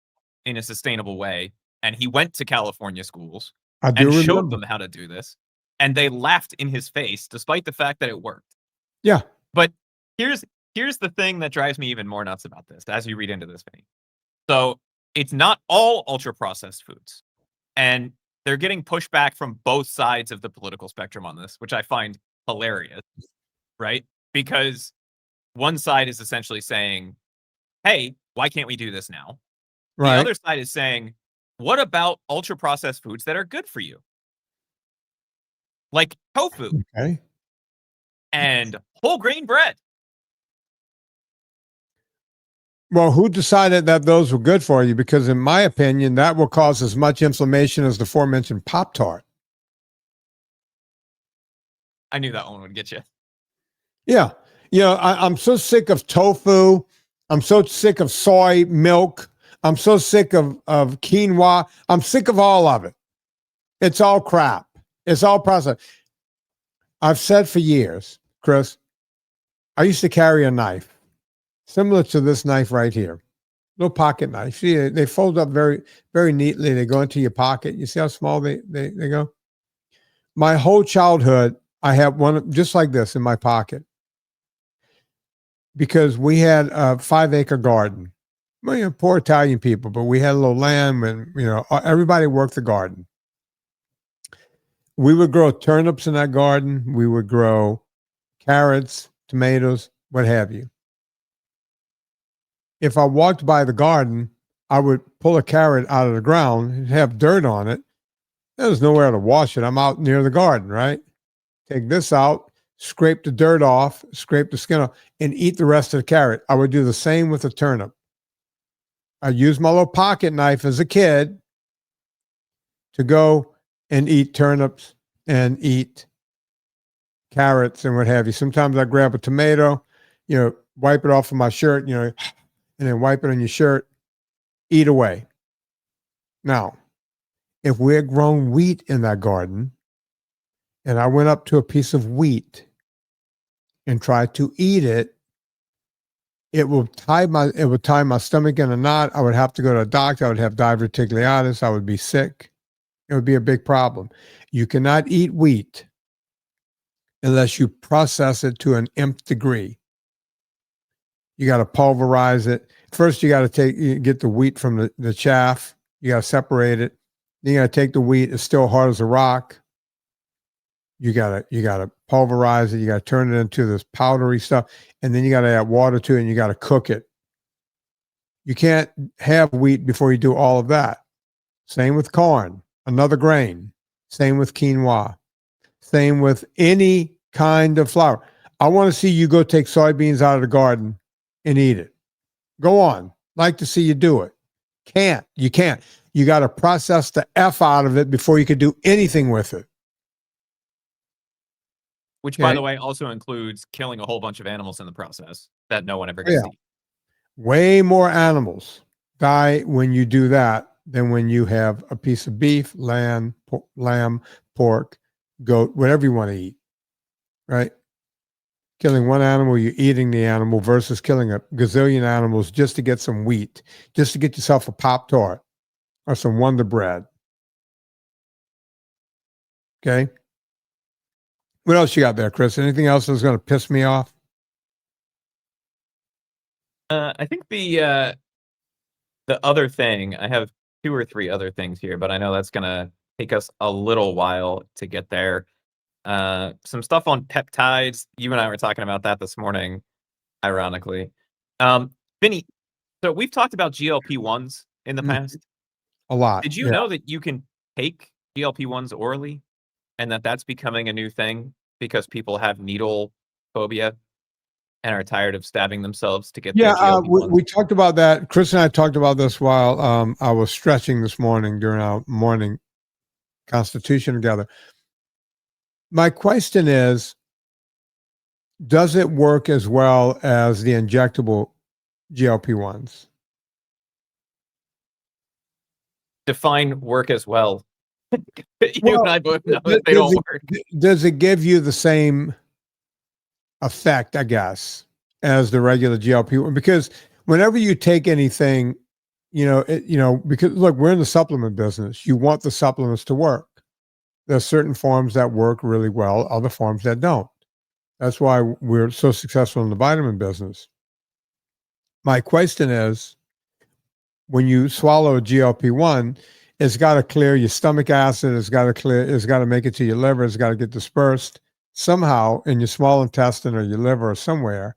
in a sustainable way, and he went to California schools and showed them how to do this, and they laughed in his face despite the fact that it worked. Yeah. But here's the thing that drives me even more nuts about this as you read into this, Vinny. So it's not all ultra processed foods, and they're getting pushback from both sides of the political spectrum on this, which I find hilarious, right? Because one side is essentially saying, hey, why can't we do this now? Right. The other side is saying, what about ultra processed foods that are good for you? Like tofu. Okay. And whole grain bread. Well, who decided that those were good for you? Because in my opinion, that will cause as much inflammation as the aforementioned Pop-Tart. I knew that one would get you. Yeah. I'm so sick of tofu. I'm so sick of soy milk. I'm so sick of quinoa. I'm sick of all of it. It's all crap. It's all processed. I've said for years, Chris, I used to carry a knife similar to this knife right here, little pocket knife. See, they fold up very, very neatly. They go into your pocket. You see how small they go? My whole childhood, I have one just like this in my pocket because we had a 5-acre garden. Well, poor Italian people, but we had a little land and, everybody worked the garden. We would grow turnips in that garden. We would grow carrots, tomatoes, what have you. If I walked by the garden, I would pull a carrot out of the ground and have dirt on it. There's nowhere to wash it. I'm out near the garden, right? Take this out, scrape the dirt off, scrape the skin off, and eat the rest of the carrot. I would do the same with the turnip. I used my little pocket knife as a kid to go and eat turnips and eat carrots and what have you. Sometimes I grab a tomato, wipe it off of my shirt, and then wipe it on your shirt, eat away. Now, if we had grown wheat in that garden and I went up to a piece of wheat and tried to eat it, it would tie my stomach in a knot. I would have to go to a doctor. I would have diverticulitis. I would be sick. It would be a big problem. You cannot eat wheat unless you process it to an nth degree. You got to pulverize it. First, you got to get the wheat from the chaff. You got to separate it. Then you got to take the wheat. It's still hard as a rock. You got to pulverize it. You got to turn it into this powdery stuff. And then you got to add water to it and you got to cook it. You can't have wheat before you do all of that. Same with corn, another grain. Same with quinoa. Same with any kind of flour. I want to see you go take soybeans out of the garden and eat it. Go on. Like to see you do it. You can't. You got to process the F out of it before you could do anything with it. Which, by the way, also includes killing a whole bunch of animals in the process that no one ever gets to eat. Way more animals die when you do that than when you have a piece of beef, lamb, pork, goat, whatever you want to eat, right? Killing one animal, you're eating the animal versus killing a gazillion animals just to get some wheat, just to get yourself a Pop-Tart or some Wonder Bread. Okay? What else you got there, Chris? Anything else that's going to piss me off? I think the other thing, I have 2 or 3 other things here, but I know that's going to take us a little while to get there. Some stuff on peptides. You and I were talking about that this morning, ironically. Vinny, so we've talked about GLP-1s in the past. A lot. Did you know that you can take GLP-1s orally and that's becoming a new thing because people have needle phobia and are tired of stabbing themselves to get their GLP-1s? We talked about that. Chris and I talked about this while I was stretching this morning during our morning constitution together. My question is, does it work as well as the injectable GLP-1s? Define work as well. You and I both know that they don't work. Does it give you the same effect, I guess, as the regular GLP-1? Because whenever you take anything, because look, we're in the supplement business. You want the supplements to work. There's certain forms that work really well, other forms that don't. That's why we're so successful in the vitamin business. My question is, when you swallow a GLP-1, it's got to clear your stomach acid. It's got to make it to your liver. It's got to get dispersed somehow in your small intestine or your liver or somewhere.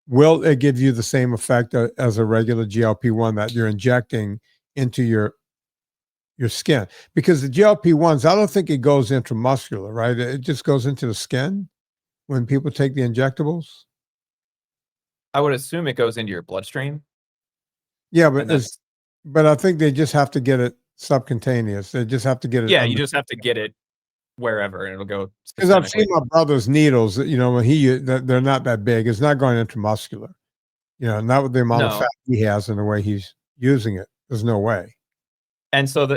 Will it give you the same effect as a regular GLP-1 that you're injecting into your skin? Because the GLP-1s, I don't think it goes intramuscular, right? It just goes into the skin when people take the injectables. I would assume it goes into your bloodstream. Yeah, but I think they just have to get it subcutaneous. They just have to get it. Yeah, you just have to get it wherever, and it'll go. Because I've seen my brother's needles. When they're not that big. It's not going intramuscular. Not with the amount of fat he has and the way he's using it. There's no way. And so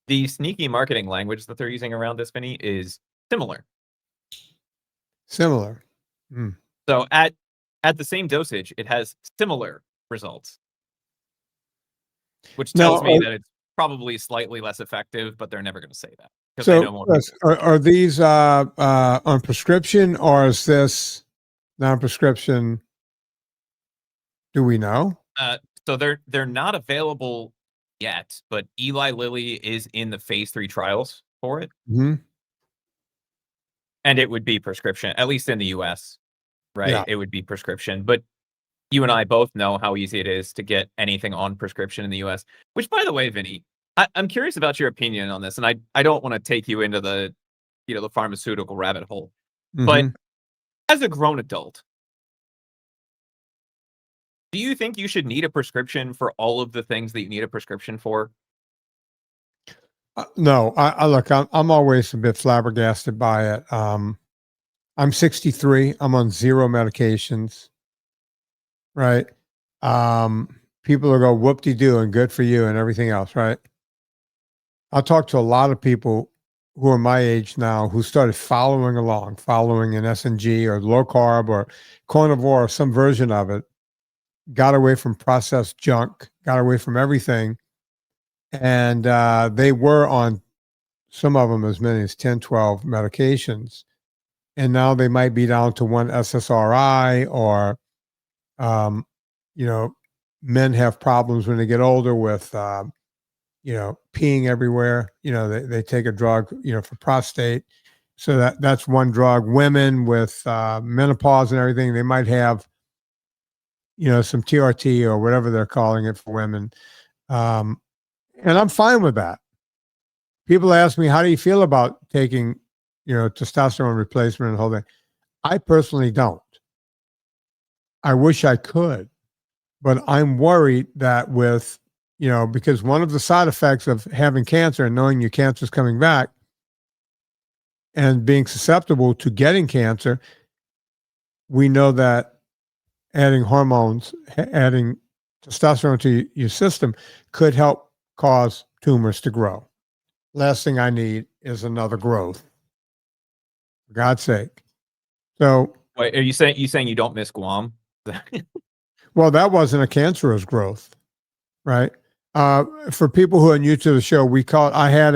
the sneaky marketing language that they're using around this, Vinny, is similar. Similar. So at the same dosage, it has similar results, which tells me that it's probably slightly less effective, but they're never going to say that. because I know So more Chris, people. are these on prescription, or is this non-prescription? Do we know? So they're not available yet, but Eli Lilly is in the phase 3 trials for it, Hmm. and it would be prescription, at least in the US, Yeah. right? It would be prescription, but you and I both know how easy it is to get anything on prescription in the US. Which, by the way, Vinny, I'm curious about your opinion on this, and I don't want to take you into the the pharmaceutical rabbit hole, but Hmm. as a grown adult, do you think you should need a prescription for all of the things that you need a prescription for? No, I look. I'm always a bit flabbergasted by it. I'm 63. I'm on zero medications. Right. People will go whoop de doo and good for you and everything else. Right. I talk to a lot of people who are my age now who started following along, following an NSNG or low carb or carnivore or some version of it, got away from processed junk, got away from everything. And they were on some of them as many as 10, 12 medications. And now they might be down to one SSRI or, um, you know, men have problems when they get older with, peeing everywhere. They take a drug, for prostate. So that's one drug. Women with menopause and everything, they might have, some TRT or whatever they're calling it for women. Um, and I'm fine with that. People ask me, how do you feel about taking, testosterone replacement and the whole thing? I personally don't. I wish I could, but I'm worried that because one of the side effects of having cancer and knowing your cancer is coming back and being susceptible to getting cancer, we know that adding hormones, adding testosterone to your system could help cause tumors to grow. Last thing I need is another growth, for God's sake. So, Wait, are you saying you don't miss Guam? well, that wasn't a cancerous growth, right? For people who are new to the show, I had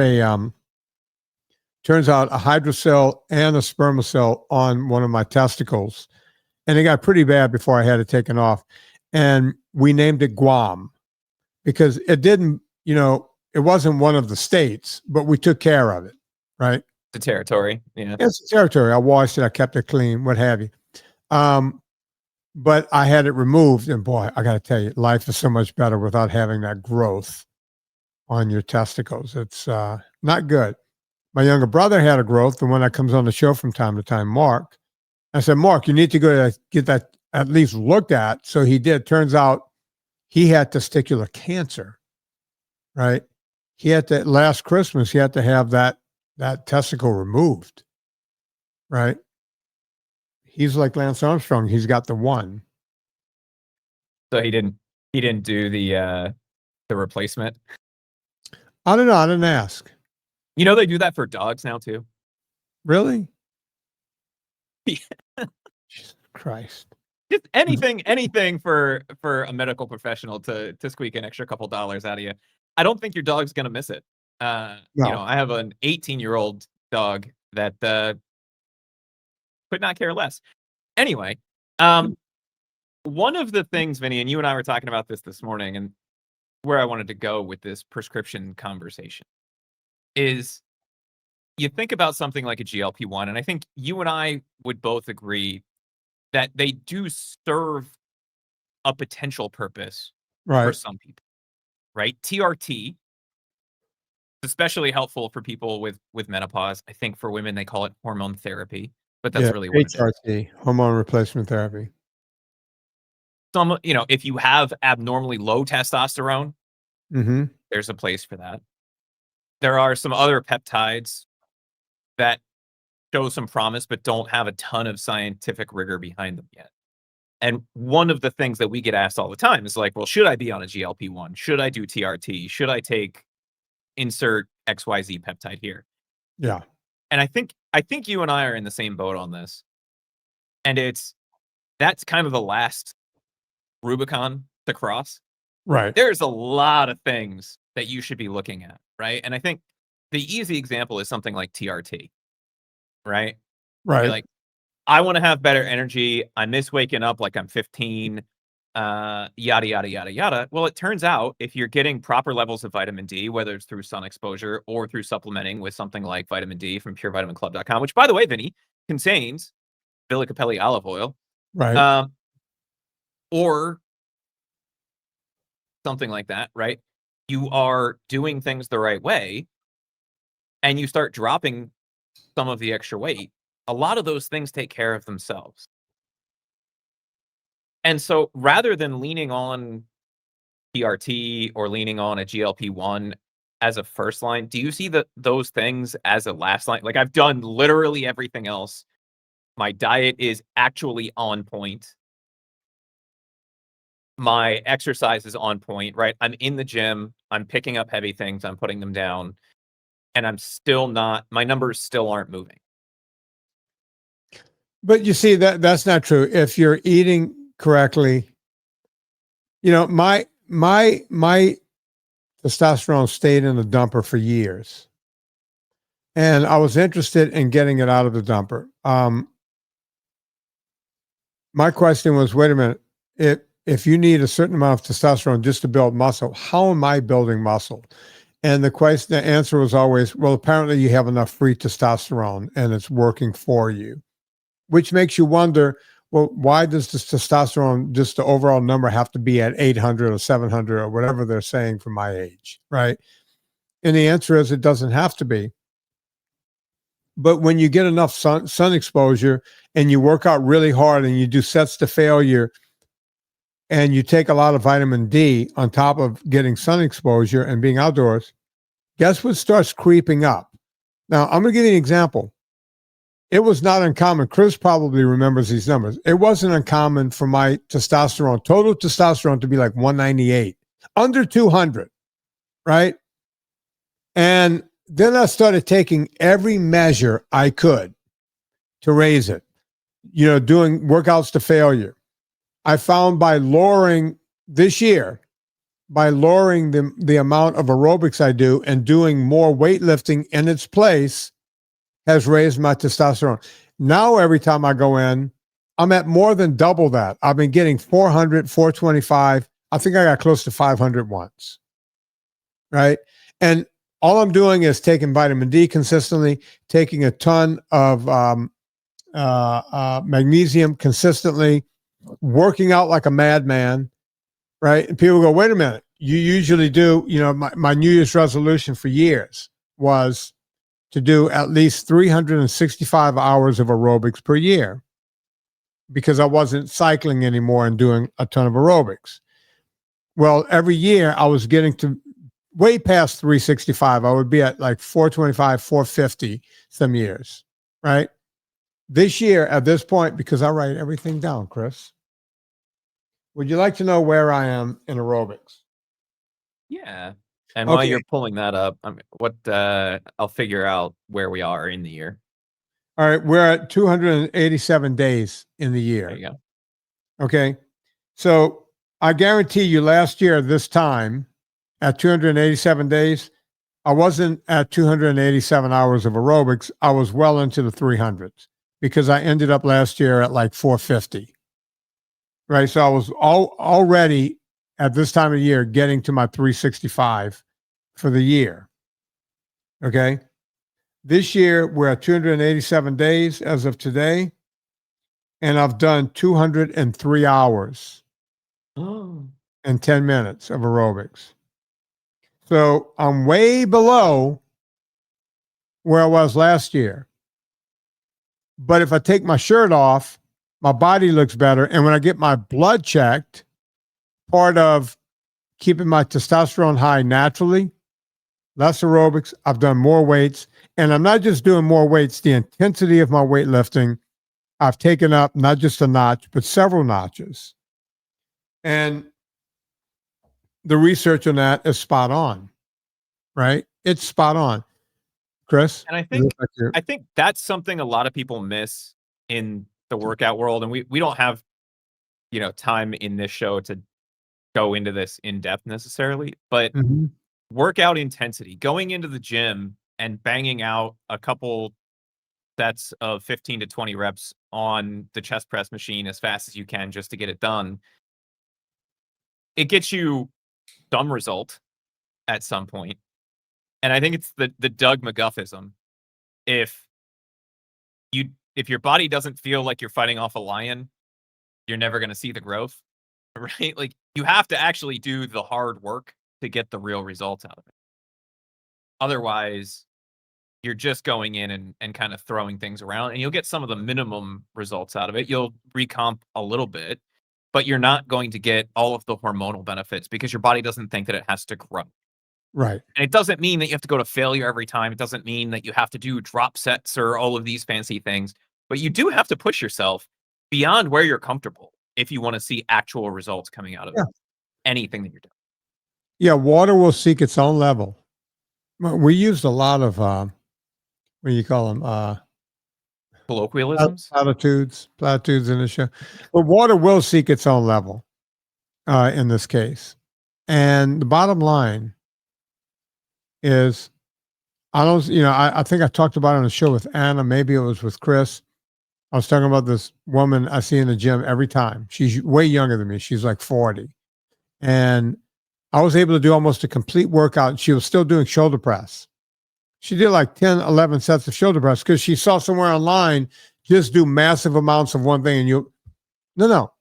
turns out a hydrocell and a spermacell on one of my testicles. And it got pretty bad before I had it taken off. And we named it Guam because it didn't, it wasn't one of the states, but we took care of it, right? The territory, yeah. It's a territory. I washed it, I kept it clean, what have you. But I had it removed, and boy, I got to tell you, life is so much better without having that growth on your testicles. It's not good. My younger brother had a growth, the one that comes on the show from time to time, Mark. I said, Mark, you need to go to get that at least looked at. So he did. Turns out he had testicular cancer, right? Last Christmas, he had to have that testicle removed, right? He's like Lance Armstrong. He's got the one. So he didn't do the replacement. I don't know. I didn't ask. They do that for dogs now too. Really? Yeah. Jesus Christ. Just anything for a medical professional to squeak an extra couple dollars out of you. I don't think your dog's gonna miss it. No. I have an 18-year-old dog that could not care less. Anyway, one of the things, Vinny, and you and I were talking about this morning, and where I wanted to go with this prescription conversation is you think about something like a GLP-1, and I think you and I would both agree that they do serve a potential purpose for Right. some people, right? TRT, especially helpful for people with menopause. I think for women they call it hormone therapy, but that's Yeah. really what it is. HRT, hormone replacement therapy. If you have abnormally low testosterone, Mm-hmm. there's a place for that. There are some other peptides that show some promise, but don't have a ton of scientific rigor behind them yet. And one of the things that we get asked all the time is like, well, should I be on a GLP-1? Should I do TRT? Should I take insert XYZ peptide here? Yeah. And I think you and I are in the same boat on this. And that's kind of the last Rubicon to cross. Right. There's a lot of things that you should be looking at, right? And I think the easy example is something like TRT, right? Right. You're like, I want to have better energy. I miss waking up like I'm 15, yada, yada, yada, yada. Well, it turns out if you're getting proper levels of vitamin D, whether it's through sun exposure or through supplementing with something like vitamin D from purevitaminclub.com, which, by the way, Vinny, contains Villa Capelli olive oil, Right. or something like that, right? You are doing things the right way and you start dropping some of the extra weight. A lot of those things take care of themselves. And so rather than leaning on PRT or leaning on a GLP-1 as a first line, do you see those things as a last line? Like, I've done literally everything else. My diet is actually on point. My exercise is on point, right? I'm in the gym. I'm picking up heavy things. I'm putting them down. And I'm still not, my numbers still aren't moving. But you see, that's not true. If you're eating correctly, you know, my testosterone stayed in the dumper for years. And I was interested in getting it out of the dumper. My question was, wait a minute, if you need a certain amount of testosterone just to build muscle, how am I building muscle? And the answer was always, well, apparently you have enough free testosterone and it's working for you, which makes you wonder, well, why does this testosterone, just the overall number, have to be at 800 or 700 or whatever they're saying for my age, right? And the answer is it doesn't have to be. But when you get enough sun exposure and you work out really hard and you do sets to failure and you take a lot of vitamin D on top of getting sun exposure and being outdoors, guess what starts creeping up? Now, I'm going to give you an example. It was not uncommon. Chris probably remembers these numbers. It wasn't uncommon for my testosterone, total testosterone, to be like 198, under 200, right? And then I started taking every measure I could to raise it, you know, doing workouts to failure. I found by lowering this year, by lowering the amount of aerobics I do and doing more weightlifting in its place, has raised my testosterone. Now, every time I go in, I'm at more than double that. I've been getting 400, 425. I think I got close to 500 once, right? And all I'm doing is taking vitamin D consistently, taking a ton of magnesium consistently, working out like a madman, right? And people go, wait a minute, you usually do, you know, my New Year's resolution for years was to do at least 365 hours of aerobics per year because I wasn't cycling anymore and doing a ton of aerobics. Well, every year I was getting to way past 365. I would be at like 425, 450 some years, right? This year at this point, because I write everything down, Chris, would you like to know where I am in aerobics? Yeah. And while you're pulling that up, I'll figure out where we are in the year. All right, we're at 287 days in the year. There you go. Okay. So I guarantee you last year, this time at 287 days, I wasn't at 287 hours of aerobics. I was well into the 300s because I ended up last year at like 450. Right. So I was already at this time of year getting to my 365 for the year. Okay. This year, we're at 287 days as of today, and I've done 203 hours and 10 minutes of aerobics. So I'm way below where I was last year. But if I take my shirt off, my body looks better. And when I get my blood checked, part of keeping my testosterone high naturally, less aerobics, I've done more weights. And I'm not just doing more weights, the intensity of my weightlifting, I've taken up not just a notch, but several notches. And the research on that is spot on, right? It's spot on. Chris? And I think that's something a lot of people miss in the workout world. And we don't have, you know, time in this show to go into this in depth necessarily, but workout intensity, going into the gym and banging out a couple sets of 15 to 20 reps on the chest press machine as fast as you can just to get it done, it gets you some result at some point. And I think it's the Doug McGuffism. If your body doesn't feel like you're fighting off a lion, you're never going to see the growth, right? Like, you have to actually do the hard work to get the real results out of it. Otherwise, you're just going in and kind of throwing things around, and you'll get some of the minimum results out of it. You'll recomp a little bit, but you're not going to get all of the hormonal benefits because your body doesn't think that it has to grow. Right. And it doesn't mean that you have to go to failure every time. It doesn't mean that you have to do drop sets or all of these fancy things, but you do have to push yourself beyond where you're comfortable if you want to see actual results coming out of anything that you're doing. Yeah, water will seek its own level. We used a lot of what do you call them? Colloquialisms? Platitudes in the show. But water will seek its own level in this case. And the bottom line is, I think I talked about it on the show with Anna, maybe it was with Chris. I was talking about this woman I see in the gym every time. She's way younger than me. She's like 40. And I was able to do almost a complete workout. She was still doing shoulder press. She did like 10, 11 sets of shoulder press because she saw somewhere online, just do massive amounts of one thing. And no,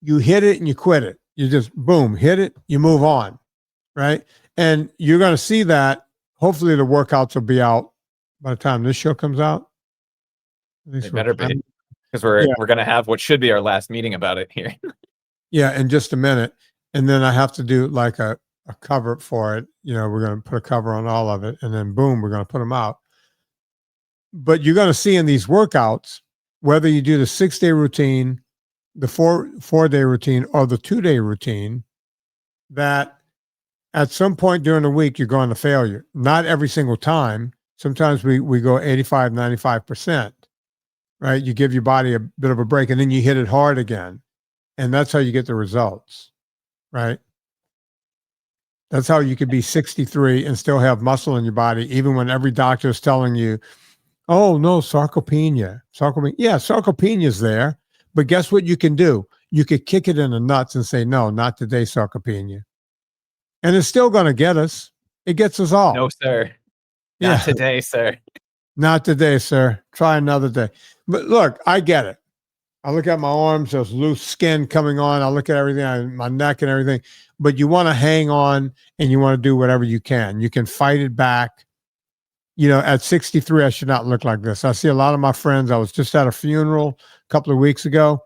you hit it and you quit it. You just, boom, hit it, you move on, right? And you're going to see that. Hopefully the workouts will be out by the time this show comes out. They better be, because we're going to have what should be our last meeting about it here. Yeah, in just a minute. And then I have to do like a cover for it. We're going to put a cover on all of it, and then boom, we're going to put them out. But you're going to see in these workouts, whether you do the 6-day routine, the 4-day routine, or the 2-day routine, that at some point during the week, you're going to failure. Not every single time. Sometimes we go 85, 95%, right? You give your body a bit of a break, and then you hit it hard again. And that's how you get the results, right? That's how you could be 63 and still have muscle in your body, even when every doctor is telling you, oh, no, sarcopenia. Yeah, sarcopenia is there. But guess what you can do? You could kick it in the nuts and say, no, not today, sarcopenia. And it's still going to get us. It gets us all. No, sir. Not today, sir. Not today, sir. Try another day. But look, I get it. I look at my arms, there's loose skin coming on. I look at everything, my neck and everything. But you want to hang on and you want to do whatever you can. You can fight it back. At 63, I should not look like this. I see a lot of my friends. I was just at a funeral a couple of weeks ago.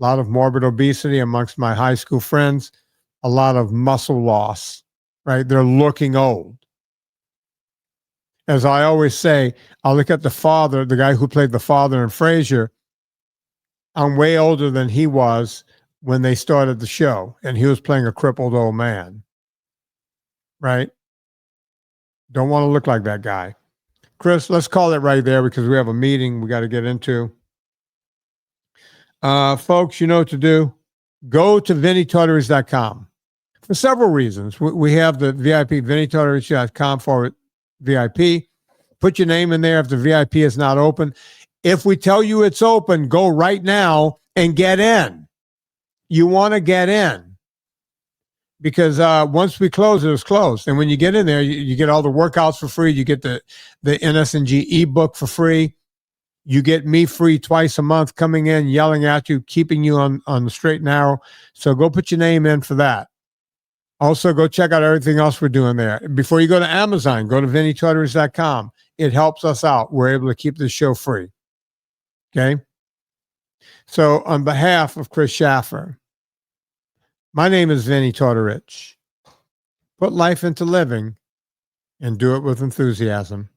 A lot of morbid obesity amongst my high school friends. A lot of muscle loss, right? They're looking old. As I always say, I look at the father, the guy who played the father in Frasier. I'm way older than he was when they started the show, and he was playing a crippled old man, right? Don't want to look like that guy. Chris, let's call it right there because we have a meeting we got to get into. Folks, you know what to do. Go to VinnieTortorich.com for several reasons. We have the VIP, VinnieTortorich.com/VIP. Put your name in there if the VIP is not open. If we tell you it's open, go right now and get in. You want to get in because once we close, it's closed. And when you get in there, you get all the workouts for free. You get the NSNG ebook for free. You get me free twice a month coming in, yelling at you, keeping you on the straight and narrow. So go put your name in for that. Also, go check out everything else we're doing there. Before you go to Amazon, go to VinnieTortorich.com. It helps us out. We're able to keep this show free. Okay? So on behalf of Chris Shaffer, my name is Vinnie Tortorich. Put life into living and do it with enthusiasm.